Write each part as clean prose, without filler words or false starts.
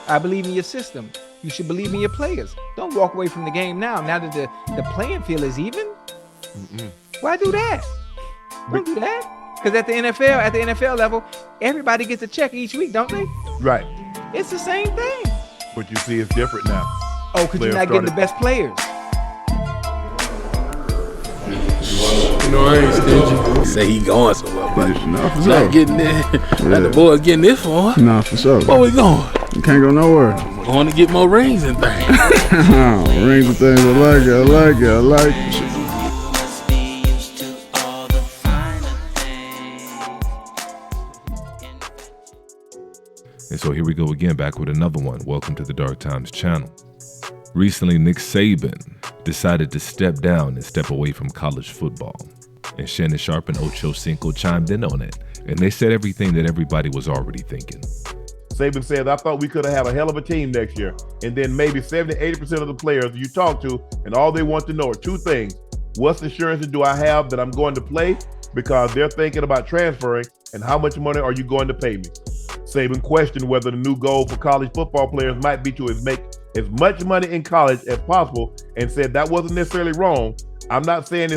I believe in your system. You should believe in your players. Don't walk away from the game now that the playing field is even. Why do that? Don't do that. Because at the NFL level, everybody gets a check each week, don't they? Right. It's the same thing. But you see, it's different now. Oh, because you're not getting the best players. You know, I ain't stingy. Say he going somewhere, but not getting there. Not the boys getting this far. Nah, for sure. Where we going? You can't go nowhere. Going to get more rings and things. Rings and things. I like it. And so here we go again, back with another one. Welcome to the Dark Times channel. Recently, Nick Saban decided to step down and step away from college football. And Shannon Sharpe and Ocho Cinco chimed in on it. And they said everything that everybody was already thinking. Saban said, I thought we could have a hell of a team next year. And then maybe 70-80% of the players you talk to, and all they want to know are two things. What assurance do I have that I'm going to play? Because they're thinking about transferring, and how much money are you going to pay me? Saban questioned whether the new goal for college football players might be to make as much money in college as possible, and said that wasn't necessarily wrong. I'm not saying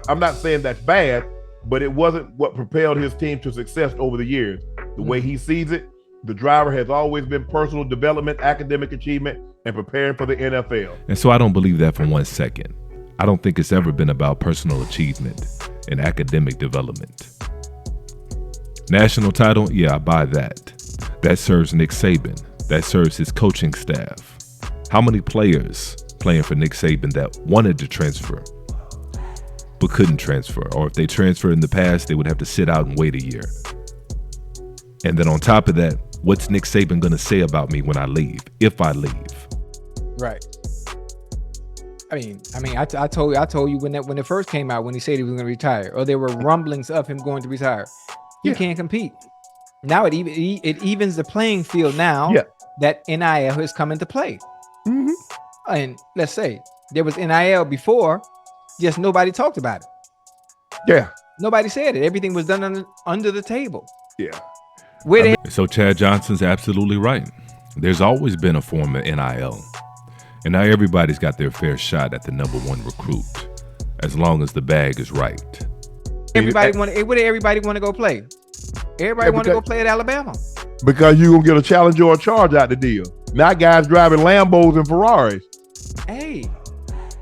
I'm not saying that's bad, but it wasn't what propelled his team to success over the years. The way he sees it, the driver has always been personal development, academic achievement, and preparing for the NFL. And so I don't believe that for 1 second. I don't think it's ever been about personal achievement and academic development. National title, yeah, I buy that. That serves Nick Saban. That serves his coaching staff. How many players playing for Nick Saban that wanted to transfer but couldn't transfer? Or if they transferred in the past, they would have to sit out and wait a year. And then on top of that, what's Nick Saban going to say about me when I leave, if I leave? Right. I told you when it first came out, when he said he was going to retire, or there were rumblings of him going to retire. You can't compete. Now it evens the playing field now that NIL has come into play. Mm-hmm. And let's say there was NIL before, just nobody talked about it. Yeah. Nobody said it. Everything was done under the table. Yeah. So Chad Johnson's absolutely right. There's always been a form of NIL. And now everybody's got their fair shot at the number one recruit, as long as the bag is right. Where did everybody want to go play? Everybody want to go play at Alabama. Because you're going to get a challenge or a charge out the deal. Now guys driving Lambos and Ferraris. Hey,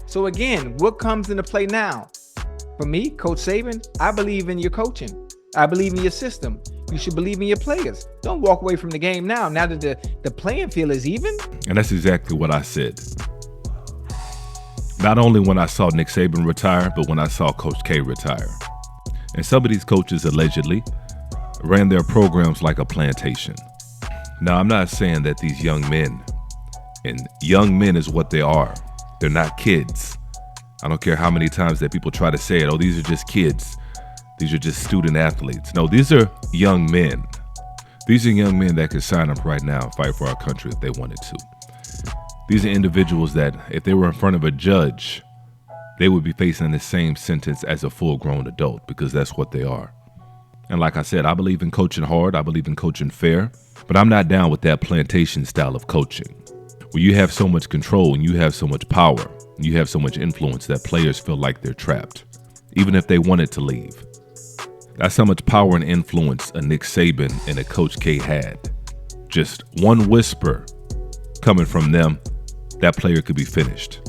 so again, what comes into play now? For me, Coach Saban, I believe in your coaching. I believe in your system. You should believe in your players. Don't walk away from the game now that the playing field is even. And that's exactly what I said. Not only when I saw Nick Saban retire, but when I saw Coach K retire. And some of these coaches allegedly ran their programs like a plantation. Now, I'm not saying that these young men, and young men is what they are. They're not kids. I don't care how many times that people try to say it, oh, these are just kids. These are just student athletes. No, these are young men. These are young men that could sign up right now and fight for our country if they wanted to. These are individuals that if they were in front of a judge, they would be facing the same sentence as a full-grown adult, because that's what they are. And like I said, I believe in coaching hard. I believe in coaching fair, but I'm not down with that plantation style of coaching, where you have so much control and you have so much power and you have so much influence that players feel like they're trapped, even if they wanted to leave. That's how much power and influence a Nick Saban and a Coach K had. Just one whisper coming from them, that player could be finished.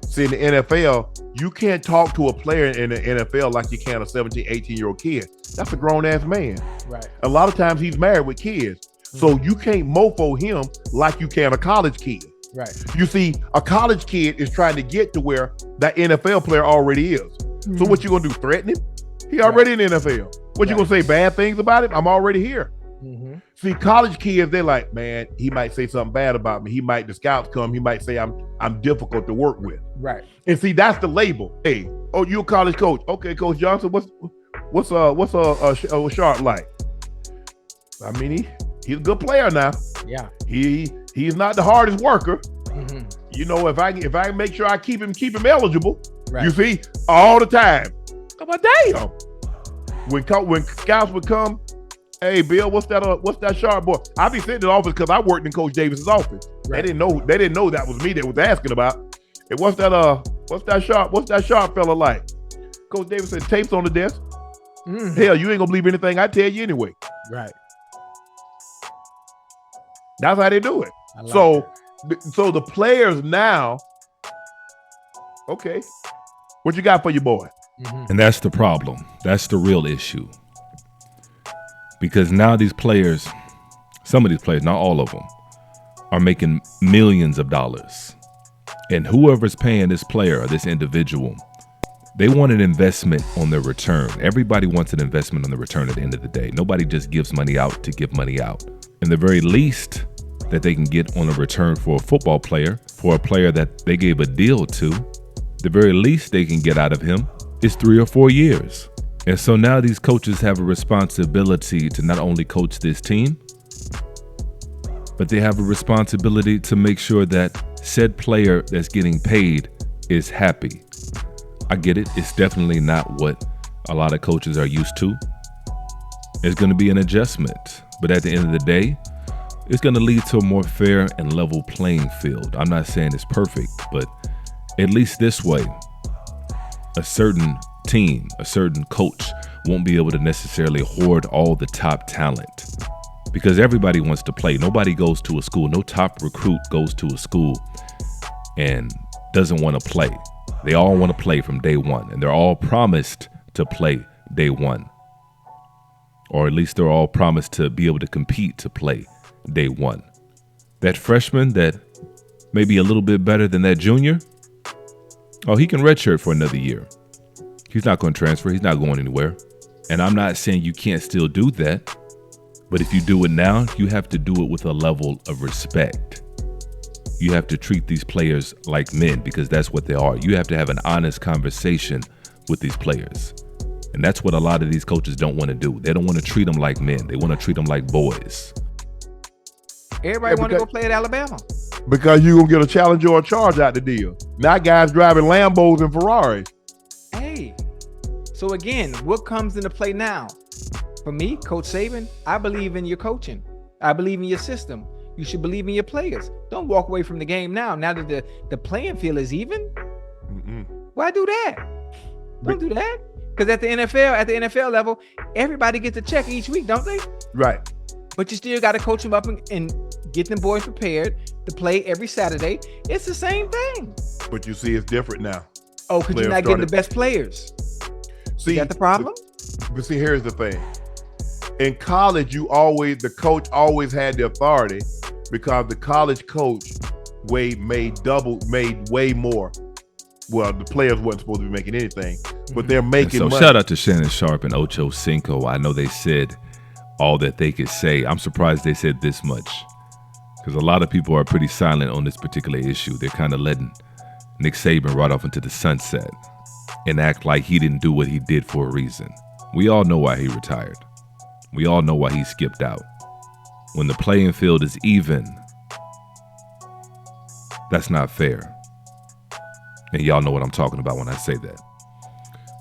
See, in the NFL, you can't talk to a player in the NFL like you can a 17, 18-year-old kid. That's a grown-ass man. Right. A lot of times he's married with kids. So you can't mofo him like you can a college kid. Right. You see, a college kid is trying to get to where that NFL player already is. So what you gonna do, threaten him? He already in the NFL. What you gonna say, bad things about him? I'm already here. See, college kids, they're like, man, he might say something bad about me. The scouts come, he might say I'm difficult to work with. Right. And see, that's the label. Hey, oh, you a college coach? Okay, Coach Johnson, what's Sharpe like? I mean, he's a good player now. Yeah. He's not the hardest worker. You know, if I make sure I keep him eligible, you see, all the time. I'm like, damn. When scouts would come Hey, Bill, what's that Sharpe boy? I be sitting in the office because I worked in Coach Davis's office. Right. They didn't know that was me that was asking about. And what's that Sharpe fella like? Coach Davis said tapes on the desk. Mm-hmm. Hell, you ain't gonna believe anything I tell you anyway. Right. That's how they do it. So the players now, okay, what you got for your boy? Mm-hmm. And that's the problem. That's the real issue. Because now these players, some of these players, not all of them, are making millions of dollars. And whoever's paying this player or this individual, they want an investment on their return. Everybody wants an investment on the return at the end of the day. Nobody just gives money out to give money out. And the very least that they can get on a return for a football player, for a player that they gave a deal to, the very least they can get out of him is 3 or 4 years. And so now these coaches have a responsibility to not only coach this team, but they have a responsibility to make sure that said player that's getting paid is happy. I get it. It's definitely not what a lot of coaches are used to. It's going to be an adjustment. But at the end of the day, it's going to lead to a more fair and level playing field. I'm not saying it's perfect, but at least this way, a certain team, a certain coach won't be able to necessarily hoard all the top talent, because everybody wants to play. Nobody goes to a school, no top recruit goes to a school and doesn't want to play. They all want to play from day one, and they're all promised to play day one. Or at least they're all promised to be able to compete to play day one. That freshman that may be a little bit better than that junior, oh, he can redshirt for another year. He's not going to transfer. He's not going anywhere. And I'm not saying you can't still do that. But if you do it now, you have to do it with a level of respect. You have to treat these players like men, because that's what they are. You have to have an honest conversation with these players. And that's what a lot of these coaches don't want to do. They don't want to treat them like men. They want to treat them like boys. Everybody want to go play at Alabama. Because you're going to get a Challenger or a Charge out the deal. Now guys driving Lambos and Ferraris. Hey, so again, what comes into play now? For me, Coach Saban, I believe in your coaching. I believe in your system. You should believe in your players. Don't walk away from the game now that the playing field is even. Mm-mm. Why do that? Don't do that. Because at the NFL level, everybody gets a check each week, don't they? Right. But you still got to coach them up and get them boys prepared to play every Saturday. It's the same thing. But you see, it's different now. Oh, because you're not getting the best players. See, is that the problem? But see, here's the thing. In college, the coach always had the authority, because the college coach made way more. Well, the players wasn't supposed to be making anything, but they're making money. Shout out to Shannon Sharpe and Ocho Cinco. I know they said all that they could say. I'm surprised they said this much, because a lot of people are pretty silent on this particular issue. They're kind of letting Nick Saban ride off into the sunset and act like he didn't do what he did for a reason. We all know why he retired. We all know why he skipped out. When the playing field is even, that's not fair. And y'all know what I'm talking about when I say that.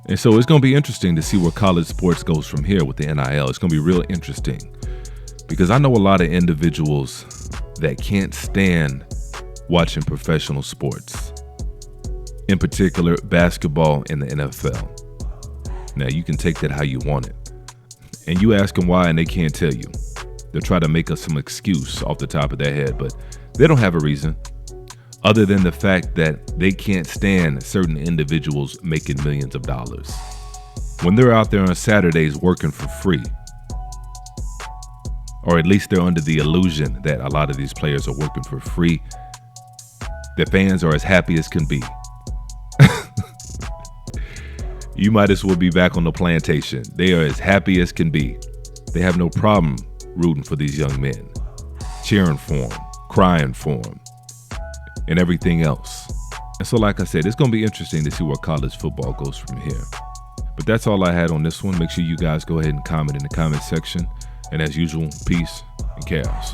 And so it's going to be interesting to see where college sports goes from here with the NIL. It's going to be real interesting, because I know a lot of individuals that can't stand watching professional sports, in particular basketball in the NFL. Now, you can take that how you want it. And you ask them why, and they can't tell you. They'll try to make us some excuse off the top of their head, but they don't have a reason other than the fact that they can't stand certain individuals making millions of dollars. When they're out there on Saturdays working for free, or at least they're under the illusion that a lot of these players are working for free, the fans are as happy as can be. You might as well be back on the plantation. They are as happy as can be. They have no problem rooting for these young men, cheering for them, crying for them, and everything else. And so, like I said, it's going to be interesting to see where college football goes from here. But that's all I had on this one. Make sure you guys go ahead and comment in the comment section. And as usual, peace and chaos.